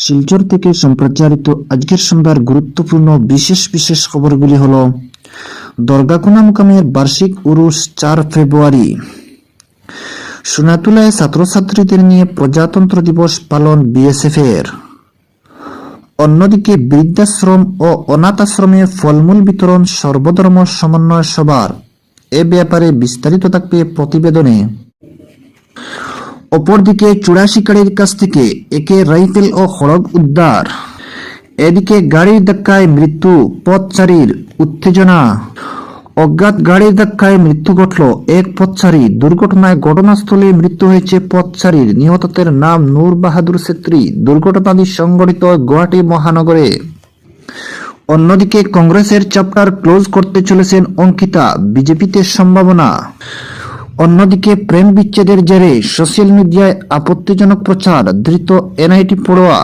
শিলচর থেকে সম্প্রচারিত আজকের সন্ধ্যার গুরুত্বপূর্ণ বিশেষ বিশেষ খবরগুলি হল: দরগাকুনা মুকামের বার্ষিক উরুস 4 ফেব্রুয়ারি, সোনাতুলায় ছাত্রছাত্রীদের নিয়ে প্রজাতন্ত্র দিবস পালন বিএসএফ এর। অন্যদিকে বৃদ্ধাশ্রম ও অনাথ আশ্রমে ফলমূল বিতরণ সর্বধর্ম সমন্বয় সভার। এ ব্যাপারে বিস্তারিত থাকবে প্রতিবেদনে। অপরদিকে চূড়া শিকারীর কাছ থেকে একে রাইফেল ও খড়গ উদ্ধার। এদিকে গাড়ির ধাক্কায় মৃত্যু পথচারীর, উত্তেজনা। অজ্ঞাত গাড়ির ধাক্কায় মৃত্যু ঘটল এক পথচারী। দুর্ঘটনায় ঘটনাস্থলে মৃত্যু হয়েছে পথচারীর। নিহতদের নাম নূর বাহাদুর ছেত্রী। দুর্ঘটনাটি সংঘটিত গুয়াহাটি মহানগরে। অন্যদিকে কংগ্রেসের চ্যাপ্টার ক্লোজ করতে চলেছেন অঙ্কিতা, বিজেপিতে সম্ভাবনা। অন্যদিকে প্রেম বিচ্ছেদের জেরে সোশ্যাল মিডিয়ায় আপত্তিজনক প্রচার, ধৃত এনআইটি পড়ুয়া।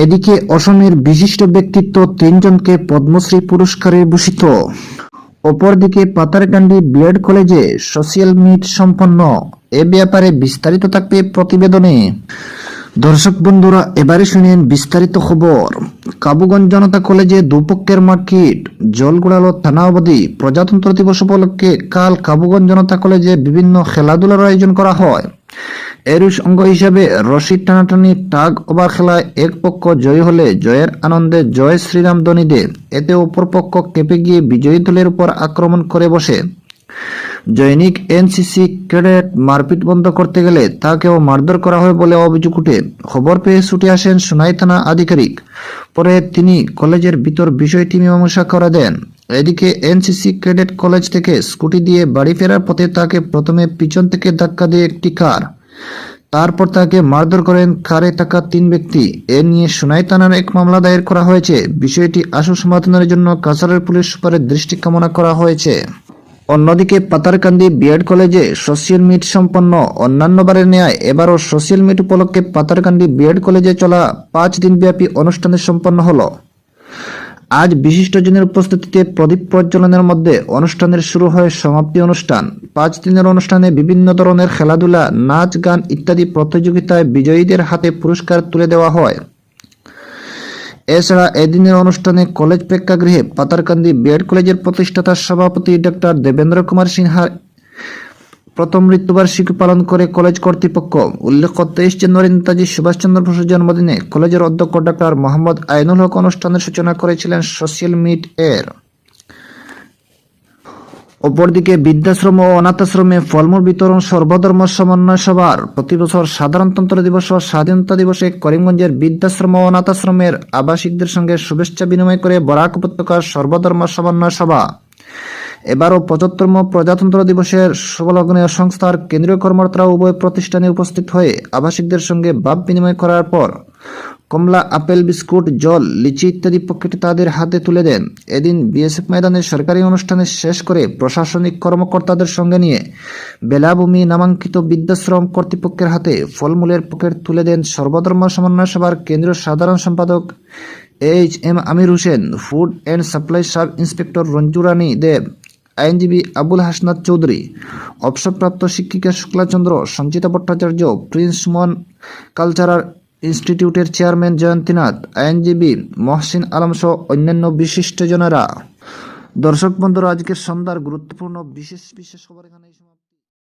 এদিকে অসমের বিশিষ্ট ব্যক্তিত্ব 3 জনকে পদ্মশ্রী পুরস্কারে ভূষিত। অপরদিকে পাতারকান্দি বিএড কলেজে সোশ্যাল মিট সম্পন্ন। এ ব্যাপারে বিস্তারিত থাকবে প্রতিবেদনে। দর্শক বন্ধুরা, এবারে শুনেন বিস্তারিত খবর। কাবুগঞ্জ জনতা কলেজে দুপক্ষের মারপিট, জল গড়ালো থানা অবধি। প্রজাতন্ত্র দিবস উপলক্ষে কাল কাবুগঞ্জ জনতা কলেজে বিভিন্ন খেলাধুলার আয়োজন করা হয়। এর অঙ্গ হিসেবে রশি টানাটানি, টাগ ওভার খেলায় এক পক্ষ জয়ী হলে জয়ের আনন্দে জয় শ্রীরাম ধ্বনি দেয়। এতে অপর পক্ষ কেঁপে গিয়ে বিজয়ী দলের উপর আক্রমণ করে বসে। জৈনিক এনসিসি ক্যাডেট মারপিট বন্ধ করতে গেলে তাকেও মারধর করা হয় বলে অভিযোগ উঠে। খবর পেয়ে ছুটে আসেন সোনাই থানা আধিকারিক। পরে তিনি কলেজের ভিতর বিষয়টি মীমাংসা করে দেন। এদিকে এনসিসি ক্যাডেট কলেজ থেকে স্কুটি দিয়ে বাড়ি ফেরার পথে তাকে প্রথমে পিছন থেকে ধাক্কা দিয়ে একটি কার, তারপর তাকে মারধর করেন কারে থাকা 3 ব্যক্তি। এ নিয়ে সোনাই থানার এক মামলা দায়ের করা হয়েছে। বিষয়টি আশু সমাধানের জন্য কাছাড়ের পুলিশ সুপারের দৃষ্টি কামনা করা হয়েছে। অন্যদিকে পাতারকান্দি বিএড কলেজে সোশ্যাল মিট সম্পন্ন। অন্যান্য বারের ন্যায় এবারও সোশ্যাল মিট উপলক্ষে পাতারকান্দি বিএড কলেজে চলা 5 দিনব্যাপী অনুষ্ঠানে সম্পন্ন হলো। আজ বিশিষ্টজনের উপস্থিতিতে প্রদীপ প্রজ্বলনের মধ্যে অনুষ্ঠানের শুরু হয় সমাপ্তি অনুষ্ঠান। 5 দিনের অনুষ্ঠানে বিভিন্ন ধরনের খেলাধুলা, নাচ, গান ইত্যাদি প্রতিযোগিতায় বিজয়ীদের হাতে পুরস্কার তুলে দেওয়া হয়। এছাড়া এদিনের অনুষ্ঠানে কলেজ প্রেক্ষাগৃহে পাতারকান্দি বিএড কলেজের প্রতিষ্ঠাতা সভাপতি ডক্টর দেবেন্দ্র কুমার সিনহার প্রথম মৃত্যুবার্ষিকী পালন করে কলেজ কর্তৃপক্ষ। উল্লেখ্য, 23 জানুয়ারি নেতাজি সুভাষচন্দ্র বসুর জন্মদিনে কলেজের অধ্যক্ষ ডক্টর মোহাম্মদ আইনুল হক অনুষ্ঠানের সূচনা করেছিলেন সোশ্যাল মিট এর। অপরদিকে বৃদ্ধাশ্রম ও অনাথ আশ্রমে ফলমূল বিতরণ সর্বধর্ম সমন্বয় সভার। প্রতিবছর সাধারণতন্ত্র দিবস ও স্বাধীনতা দিবসে করিমগঞ্জের বৃদ্ধাশ্রম ও অনাথ আশ্রমের আবাসিকদের সঙ্গে শুভেচ্ছা বিনিময় করে বরাক উপত্যকার সর্বধর্ম সমন্বয় সভা। এবারও 75তম প্রজাতন্ত্র দিবসের শুভলগ্নে সংস্থার কেন্দ্রীয় কর্মকর্তারা উভয় প্রতিষ্ঠানে উপস্থিত হয়ে আবাসিকদের সঙ্গে ভাব বিনিময় করার পর কমলা, আপেল, বিস্কুট, জল, লিচি ইত্যাদি পকেটে তাদের হাতে তুলে দেন। এদিন বিএসএফ ময়দানে সরকারি অনুষ্ঠানে শেষ করে প্রশাসনিক কর্মকর্তাদের সঙ্গে নিয়ে বেলাভূমি নামাঙ্কিত বৃদ্ধাশ্রম কর্তৃপক্ষের হাতে ফলমূলের পকেট তুলে দেন সর্বধর্ম সমন্বয় সভার কেন্দ্রীয় সাধারণ সম্পাদক H M. Amir Hossain, food and supply sub inspector Ranju Rani Deb, আইনজীবী আবুল হাসনাত চৌধুরী, অবসরপ্রাপ্ত শিক্ষিকা শুক্লাচন্দ্র, সঞ্চিতা ভট্টাচার্য, প্রিন্স সুমন, কালচারাল ইনস্টিটিউটের চেয়ারম্যান জয়ন্তীনাথ, আইনজীবী মহসিন আলম সহ অন্যান্য বিশিষ্টজনেরা। দর্শক বন্ধুরা, আজকের সন্ধ্যার গুরুত্বপূর্ণ বিশেষ বিশেষ খবর এখানে।